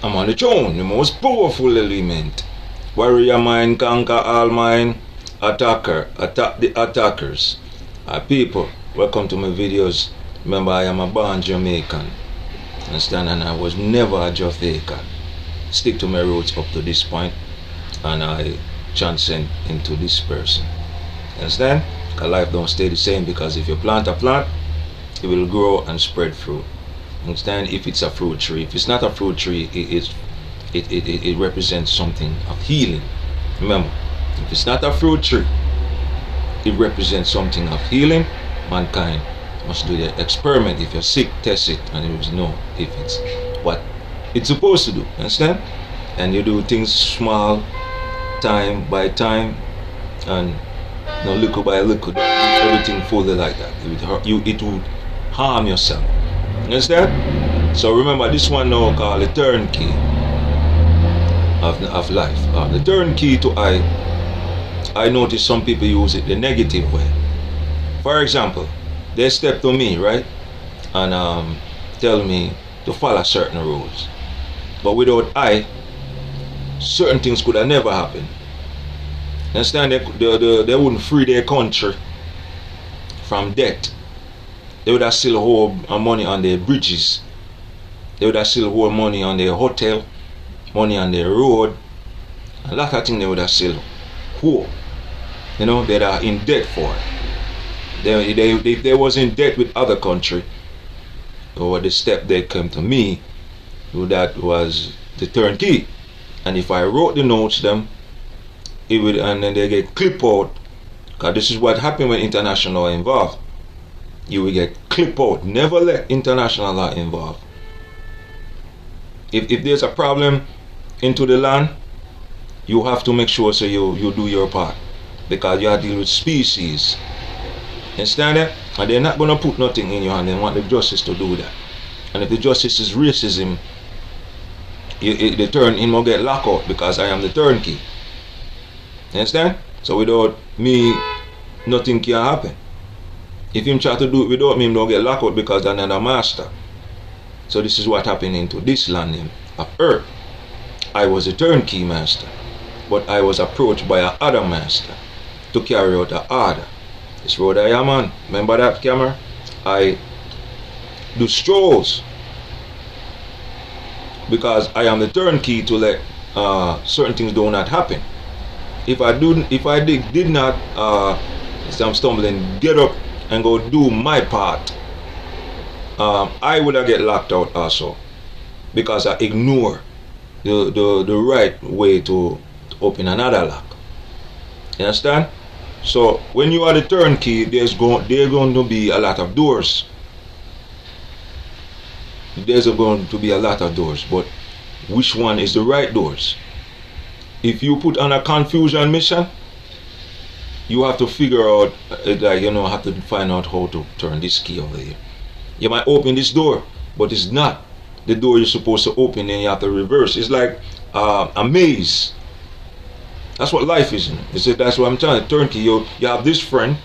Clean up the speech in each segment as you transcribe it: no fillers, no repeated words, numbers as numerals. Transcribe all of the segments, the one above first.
I'm on the throne, the most powerful element. Warrior mind, conquer all mind, attacker, attack the attackers. People, welcome to my videos. Remember, I am a born Jamaican. Understand? And I was never a Jamaican. Stick to my roots up to this point, and I transcend into this person. Understand? Because life don't stay the same, because if you plant a plant, it will grow and spread fruit. Understand? If it's a fruit tree. If it's not a fruit tree, it represents something of healing. Remember, if it's not a fruit tree, it represents something of healing. Mankind must do the experiment. If you're sick, test it, and you will know if it's what it's supposed to do. Understand? And you do things small, time by time, and little by little. Everything fully like that. It would harm yourself. Understand? So remember, this one now called the turnkey of life. The turnkey to I notice some people use it the negative way. For example, they step to me, right, and tell me to follow certain rules, but without certain things could have never happened. Understand? They wouldn't free their country from debt. They would have still hold money on their bridges. They would have still hold money on their hotel, money on their road. A lot of things they would have still hold. You know, they are in debt for it. If they was in debt with other country, or the step they came to me, that was the turnkey. And if I wrote the notes them, it would, and then they get clip out, because this is what happened when international law involved. You will get clip out. Never let international law involve. If there's a problem into the land, you have to make sure so you do your part, because you are dealing with species. Understand that? And they're not going to put nothing in your hand. They want the justice to do that. And if the justice is racism, the turn him will get locked out, because I am the turnkey. Understand? So without me, nothing can happen. If him try to do it without me, him don't get locked out, because I'm not a master. So this is what happened into this land of earth. I was a turnkey master, but I was approached by another master to carry out an order. This road I am on, remember that camera? I do strolls, because I am the turnkey to let certain things do not happen. If I did not, I'm stumbling, get up and go do my part, I would have get locked out also, because I ignore the right way to open another lock. You understand? So when you are the turnkey, there's going to be a lot of doors. There's going to be a lot of doors, but which one is the right doors? If you put on a confusion mission, you have to figure out, have to find out how to turn this key over here. You might open this door, but it's not the door you're supposed to open, and you have to reverse. It's like a maze. That's what life is. That's what I'm telling you. Turnkey, you have this friend,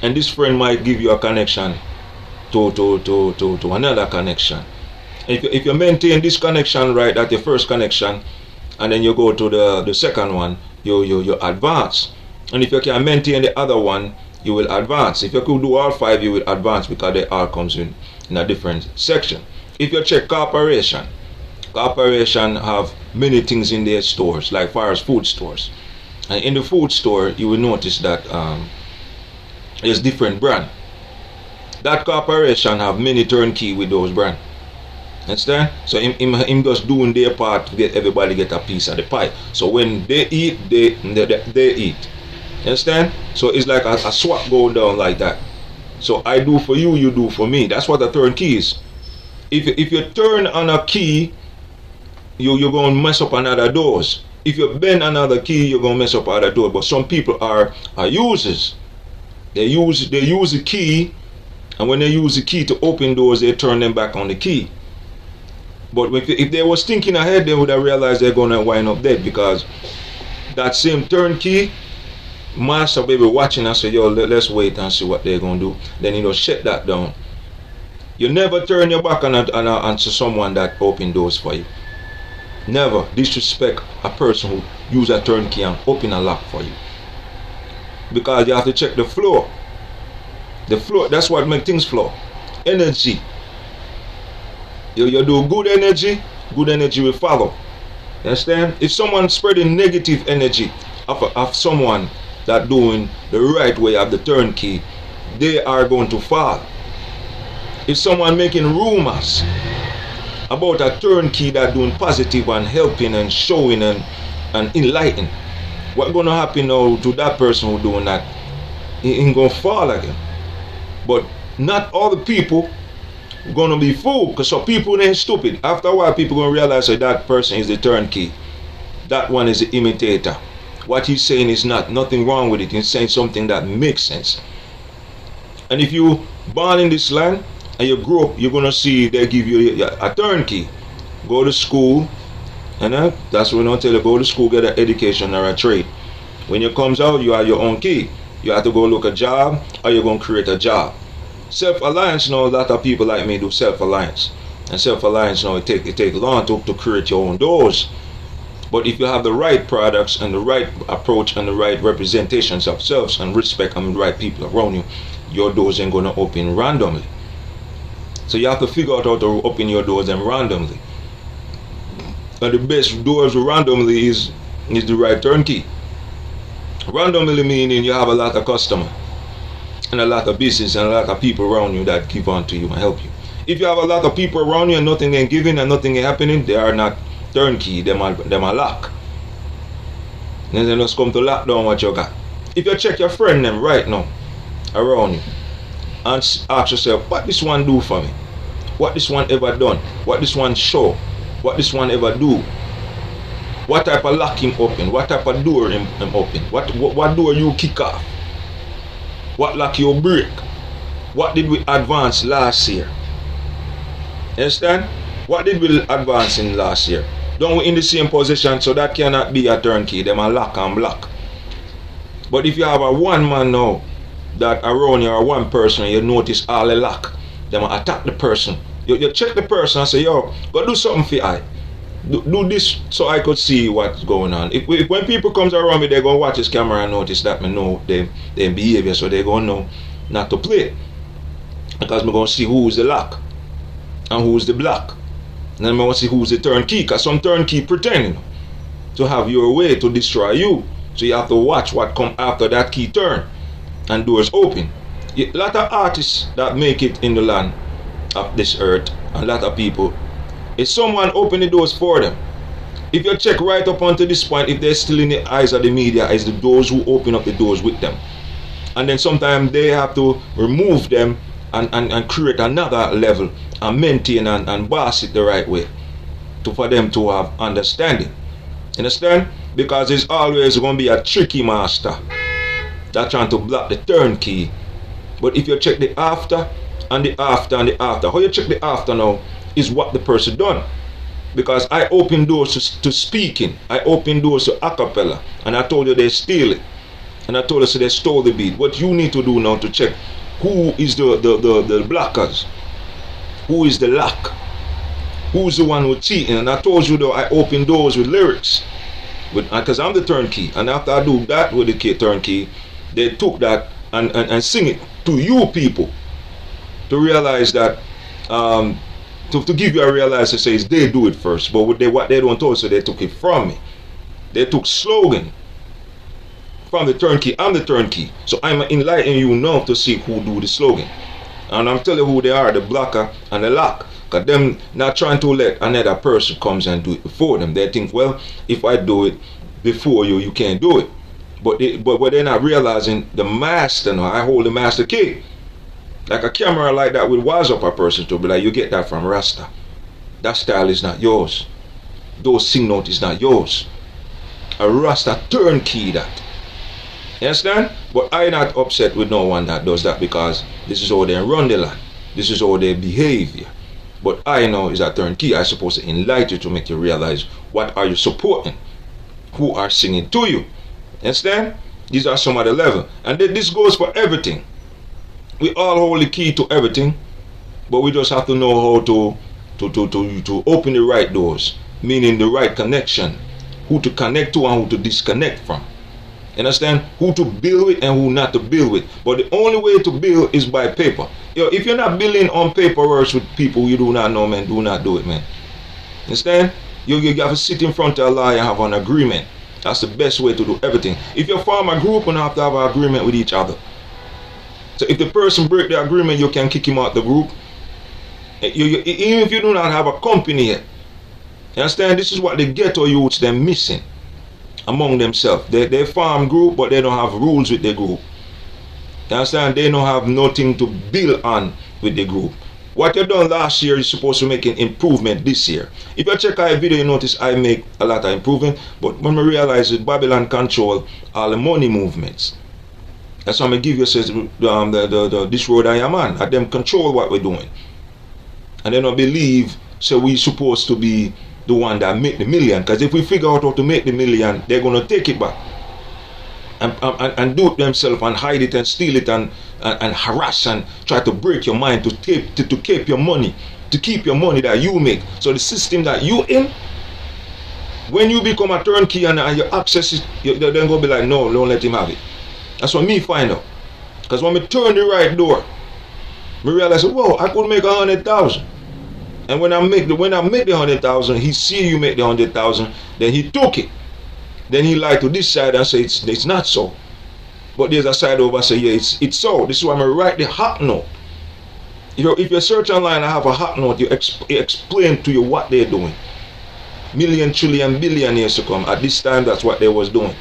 and this friend might give you a connection to another connection. If you maintain this connection right at your first connection, and then you go to the second one, you advance. And if you can maintain the other one, you will advance. If you could do all five, you will advance, because they all comes in a different section. If you check corporation have many things in their stores, like far as food stores. And in the food store, you will notice that there's different brand. That corporation have many turnkey with those brand. Understand? So him just doing their part to get everybody get a piece of the pie. So when they eat, they eat. Understand? So it's like a swap going down like that. So I do for you, you do for me. That's what a turnkey is. If you turn on a key, you're going to mess up another doors. If you bend another key, you're going to mess up other doors. But some people are users. They use the key, and when they use the key to open doors, they turn them back on the key. But if they was thinking ahead, they would have realized they're going to wind up dead, because that same turnkey master baby watching and say, yo, let's wait and see what they're going to do. Then shut that down. You never turn your back on someone that open doors for you. Never disrespect a person who use a turnkey and open a lock for you. Because you have to check the flow. The flow, that's what makes things flow. Energy. You do good energy will follow. You understand? If someone spreading negative energy of someone that doing the right way of the turnkey, they are going to fall. If someone making rumors about a turnkey that doing positive and helping and showing and enlightening, what's going to happen now to that person who doing that? He ain't going to fall again. But not all the people going to be fooled, because some people ain't stupid. After a while, people going to realize that that person is the turnkey. That one is the imitator. What he's saying is nothing wrong with it. He's saying something that makes sense. And if you born in this land and you grow up, you're going to see they give you a turnkey. Go to school, and that's what I tell you, go to school, get an education or a trade. When you comes out, you have your own key. You have to go look a job, or you're going to create a job. Self-alliance, now a lot of people like me do self-alliance. And self-alliance, now it take long to create your own doors. But if you have the right products and the right approach and the right representations of selves and respect and the right people around you, your doors ain't going to open randomly. So you have to figure out how to open your doors and randomly. And the best doors randomly is the right turnkey. Randomly meaning you have a lot of customers and a lot of business and a lot of people around you that give on to you and help you. If you have a lot of people around you and nothing ain't giving and nothing ain't happening, they are not turnkey, them are lock. Then they just come to lock down what you got. If you check your friend them right now around you and ask yourself, what this one do for me? What this one ever done? What this one show? What this one ever do? What type of lock him open? What type of door him open? What door you kick off? What lock you break? What did we advance last year? Understand? What did we advance in last year? Don't we in the same position, so that cannot be a turnkey. Them a lock and block. But if you have a one man now that around you or one person, you notice all the lock, them attack the person. You check the person and say, yo, go do something for I. Do this so I could see what's going on. If when people comes around me, they're going to watch this camera and notice that me know their behavior, so they're going to know not to play. Because I'm going to see who's the lock and who's the block. And then I want to see who's the turnkey, because some turnkey pretending to have your way to destroy you. So you have to watch what come after that key turn and doors open. A lot of artists that make it in the land of this earth, and a lot of people, is someone open the doors for them. If you check right up until this point, if they're still in the eyes of the media, is the those who open up the doors with them. And then sometimes they have to remove them and create another level and maintain and boss it the right way for them to have understanding. Understand? Because there's always going to be a tricky master that's trying to block the turnkey. But if you check the after and the after and the after, how you check the after now is what the person done. Because I open doors to speaking, I open doors to a cappella, and I told you they steal it, and I told you so they stole the beat. What you need to do now to check who is the blockers, who is the lock, who's the one who cheating. And I told you though, I open doors with lyrics, because I'm the turnkey, and after I do that with the turnkey, they took that and sing it to you people to realize that to give you a realize to say is they do it first, but what they don't also they took it from me. They took slogan from the turnkey. I'm the turnkey, so I'm enlightening you now to see who do the slogan, and I'm telling you who they are, the blocker and the lock. Because them not trying to let another person comes and do it before them. They think, well, if I do it before you, you can't do it. But they're not realizing the master now. I hold the master key. Like a camera like that will wise up a person to be like, you get that from Rasta. That style is not yours. Those sing note is not yours. A Rasta turnkey that. You understand? But I'm not upset with no one that does that, because this is how they run the land. This is how they behave. But I know is a turnkey. I'm supposed to enlighten you to make you realize what are you supporting, who are singing to you. Understand? These are some of the level, and this goes for everything. We all hold the key to everything, but we just have to know how to open the right doors meaning the right connection, who to connect to and who to disconnect from. You understand? Who to build with and who not to build with. But the only way to build is by paper. If you're not building on paperwork with people you do not know, man, do not do it, man. Understand? You have to sit in front of a lawyer and have an agreement. That's the best way to do everything. If you form a group, you have to have an agreement with each other. So if the person break the agreement, you can kick him out the group. Even if you do not have a company yet. You understand? This is what the ghetto youths they're missing among themselves. They farm group, but they don't have rules with the group. You understand? They don't have nothing to build on with the group. What you done last year is supposed to make an improvement this year. If you check our video, you notice I make a lot of improvement. But when we realize that Babylon control all the money movements, that's why I'm going to give you this road I am on. And them control what we're doing. And they don't believe, so we supposed to be the one that make the million. Because if we figure out how to make the million, they're going to take it back. And do it themselves and hide it and steal it and harass and try to break your mind to keep your money, that you make. So the system that you in, when you become a turnkey and you access it, they're going to be like, no, don't let him have it. That's what me find out. Because when we turn the right door, we realize, whoa, I could make 100,000. And when I make the 100,000, he see you make the 100,000, then he took it. Then he lied to this side and say it's not so. But there's a side over say, yeah, it's so. This is why I'm write the hot note. If you search online, I have a hot note, it explain to you what they're doing. Million, trillion, billion years to come. At this time, that's what they was doing.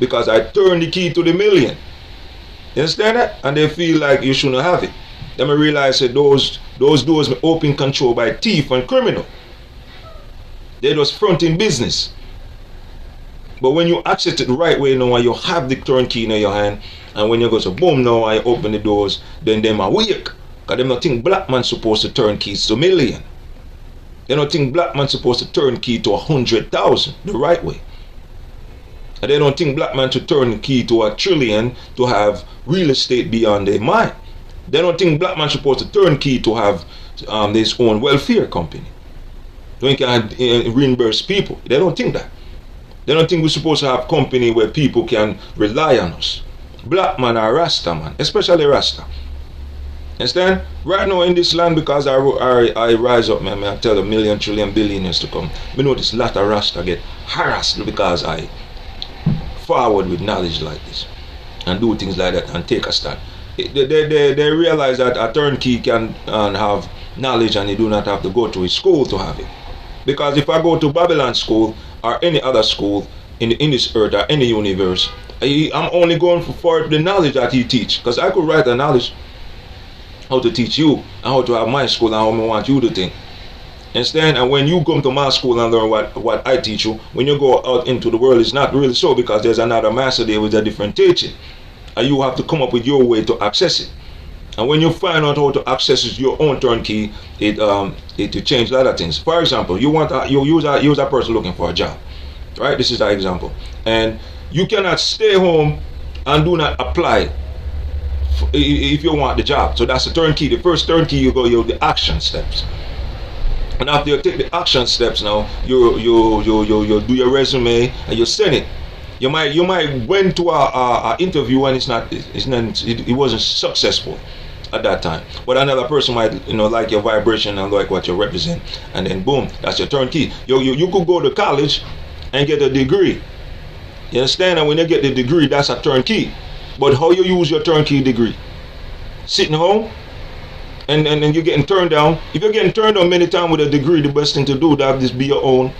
Because I turned the key to the million. You understand that? And they feel like you shouldn't have it. Then I realize that those doors were open control by thief and criminal. They just fronting business. But when you access it the right way now and you have the turnkey in your hand, and when you go to boom now and you open the doors, then them are weak. Because them don't think black man supposed to turn keys to million. They don't think black man supposed to turn key to 100,000 the right way. And they don't think black man to turn the key to 1 trillion to have real estate beyond their mind. They don't think black man supposed to turn key to have his own welfare company. They can reimburse people. They don't think that. They don't think we're supposed to have company where people can rely on us. Black man or Rasta man, especially Rasta. Understand? Right now in this land, because I rise up, man, I tell a million, trillion, billion years to come. We notice a lot of Rasta get harassed because I forward with knowledge like this and do things like that and take a stand. They realize that a turnkey can have knowledge and they do not have to go to his school to have it. Because if I go to Babylon school or any other school in this earth or any universe, I'm only going for the knowledge that he teach. Because I could write a knowledge how to teach you and how to have my school and how I want you to think. Understand? And when you come to my school and learn what I teach you, when you go out into the world, it's not really so, because there's another master there with a different teaching. And you have to come up with your way to access it. And when you find out how to access your own turnkey, it will change a lot of things. For example, you use a person looking for a job, right? This is an example, and you cannot stay home and do not apply if you want the job. So that's the turnkey. The first turnkey, you go the action steps, and after you take the action steps, now you do your resume and you send it. You might went to a interview and it wasn't successful at that time, but another person might like your vibration and like what you represent, and then boom, that's your turnkey. You could go to college and get a degree. You understand? And when you get the degree, that's a turnkey. But how you use your turnkey degree? Sitting home and you're getting turned down. If you're getting turned down many times with a degree, the best thing to do is just be your own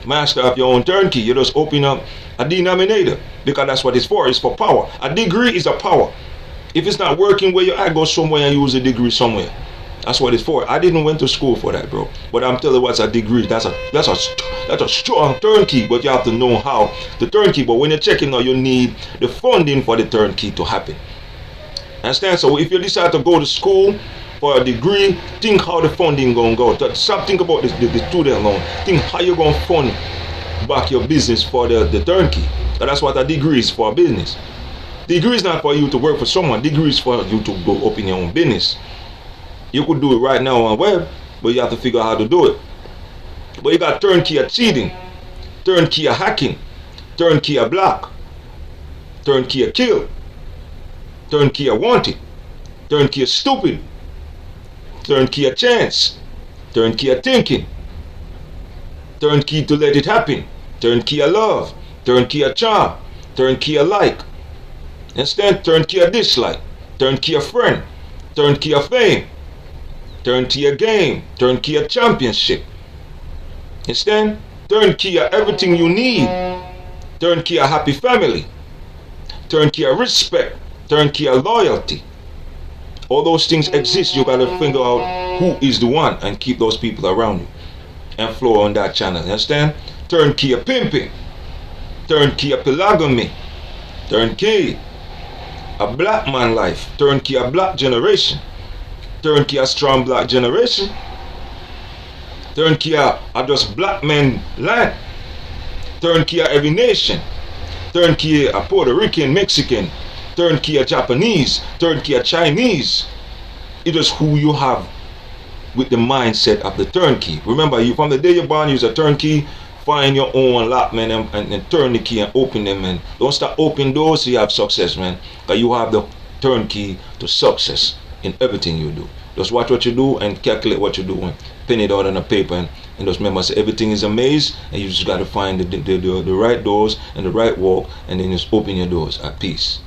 master of your own turnkey. You just open up a denominator, because that's what it's for. It's for power. A degree is a power. If it's not working where you at, go somewhere and use a degree somewhere. That's what it's for. I didn't went to school for that, bro. But I'm telling you what's a degree. That's a strong turnkey, but you have to know how to turnkey. But when you're checking out, you need the funding for the turnkey to happen. Understand? So if you decide to go to school for a degree, think how the funding gonna go. Stop think about the student loan. Think how you gonna fund back your business for the turnkey. That's what a degree is for, business. Degree is not for you to work for someone. Degree is for you to go open your own business. You could do it right now on web, but you have to figure out how to do it. But you got turnkey of cheating, turnkey of hacking, turnkey of block, turnkey of kill, turnkey of wanted, turnkey of stupid, turnkey of chance, turnkey of thinking, turnkey to let it happen, turnkey of love, turnkey of charm, turnkey of like, instead turnkey of dislike, turnkey of friend, turnkey of fame, turnkey of game, turnkey of championship. Instead, turnkey of everything you need, turnkey of happy family, turnkey of respect, turnkey of loyalty. All those things exist. You gotta figure out who is the one and keep those people around you and flow on that channel. You understand? Turnkey of pimping, turnkey of polygamy, turnkey a black man life, turnkey a black generation, turnkey a strong black generation, turnkey a just black men land, turnkey a every nation, turnkey a Puerto Rican, Mexican, turnkey a Japanese, turnkey a Chinese. It is who you have with the mindset of the turnkey. Remember, you from the day you're born, you're a turnkey. Find your own lock, man, and turn the key and open them, man. Don't start opening doors so you have success, man. Because you have the turnkey to success in everything you do. Just watch what you do and calculate what you're doing. Pen it out on a paper and just remember, say everything is a maze, and you just got to find the right doors and the right walk, and then just open your doors at peace.